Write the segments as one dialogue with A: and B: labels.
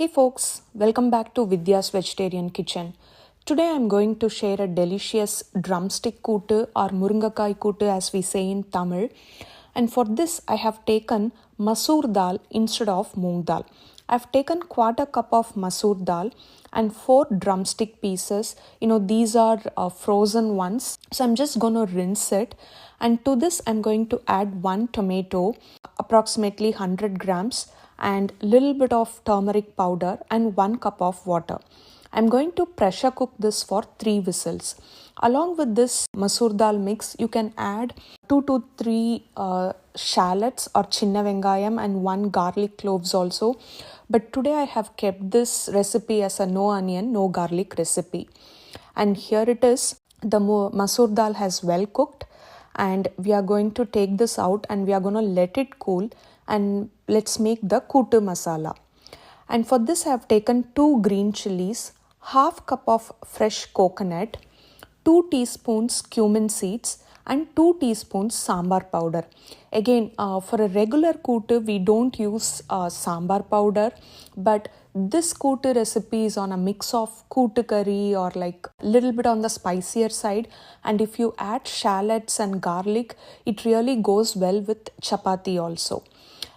A: Hey folks, welcome back to Vidya's Vegetarian Kitchen. Today I'm going to share a delicious drumstick kootu or Murungakkai kootu as we say in Tamil. And for this I have taken masoor dal instead of moong dal. I've taken quarter cup of masoor dal and 4 drumstick pieces. These are frozen ones. So I'm just going to rinse it. And to this I'm going to add 1 tomato, approximately 100 grams, and little bit of turmeric powder and 1 cup of water. I'm going to pressure cook this for 3 whistles. Along with this masoor dal mix, you can add 2 to 3 shallots or chinna vengayam and 1 garlic cloves also. But today I have kept this recipe as a no onion, no garlic recipe. And here it is. The masoor dal has well cooked, and we are going to take this out and we are going to let it cool, and let's make the kootu masala. And for this I have taken 2 green chilies, half cup of fresh coconut, 2 teaspoons cumin seeds and 2 teaspoons sambar powder. Again, for a regular kootu we don't use sambar powder, but this kootu recipe is on a mix of kootu curry or like little bit on the spicier side, and if you add shallots and garlic, it really goes well with chapati also.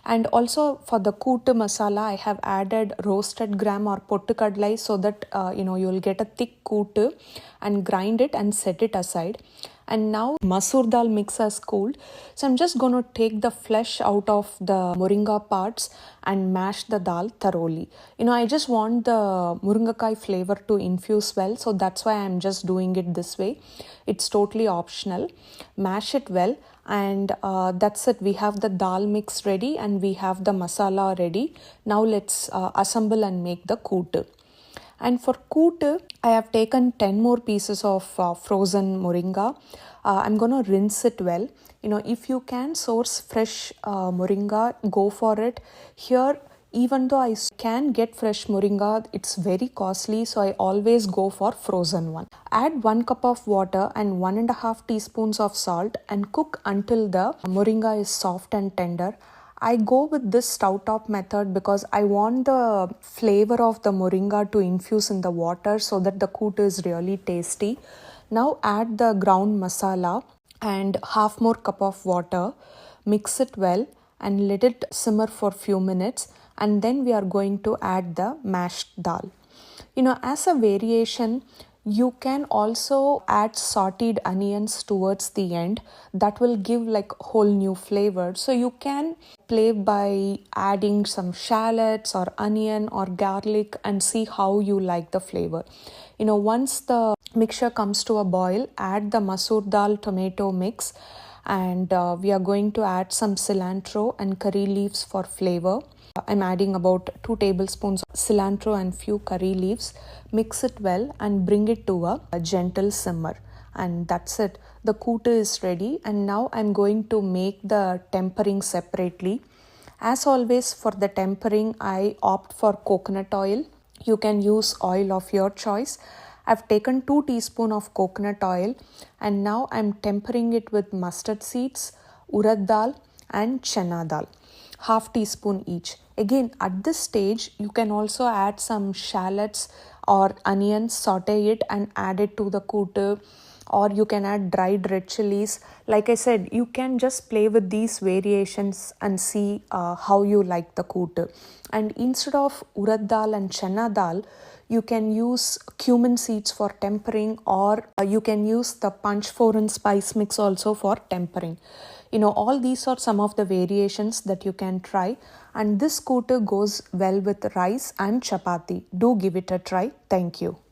A: And also for the kootu masala, I have added roasted gram or pottu kadlai so that you'll get a thick kootu, and grind it and set it aside. And now masoor dal mix has cooled, so I'm just going to take the flesh out of the moringa parts and mash the dal thoroughly. I just want the Murungakkai flavor to infuse well, so that's why I'm just doing it this way. It's totally optional. Mash it well, and that's it. We have the dal mix ready and we have the masala ready. Now let's assemble and make the kootu. And for kootu, I have taken 10 more pieces of frozen moringa. I'm going to rinse it well. If you can source fresh moringa, go for it. Here, even though I can get fresh moringa, it's very costly, so I always go for frozen one. Add 1 cup of water and 1.5 teaspoons of salt and cook until the moringa is soft and tender. I go with this stove top method because I want the flavor of the moringa to infuse in the water so that the kootu is really tasty. Now add the ground masala and half more cup of water. Mix it well and let it simmer for few minutes, and then we are going to add the mashed dal. As a variation, you can also add sauteed onions towards the end. That will give like whole new flavor. So you can play by adding some shallots or onion or garlic and see how you like the flavor. Once the mixture comes to a boil, add the masoor dal tomato mix, and we are going to add some cilantro and curry leaves for flavor. I'm adding about 2 tablespoons of cilantro and few curry leaves. Mix it well and bring it to a gentle simmer. And that's it. The kootu is ready, and now I'm going to make the tempering separately. As always, for the tempering, I opt for coconut oil. You can use oil of your choice. I've taken 2 teaspoons of coconut oil, and now I'm tempering it with mustard seeds, urad dal and chana dal, half teaspoon each. Again, at this stage, you can also add some shallots or onions, saute it and add it to the kootu, or you can add dried red chilies. Like I said, you can just play with these variations and see how you like the kootu. And instead of urad dal and chana dal, you can use cumin seeds for tempering, or you can use the punch foreign spice mix also for tempering. All these are some of the variations that you can try, and this kootu goes well with rice and chapati. Do give it a try. Thank you.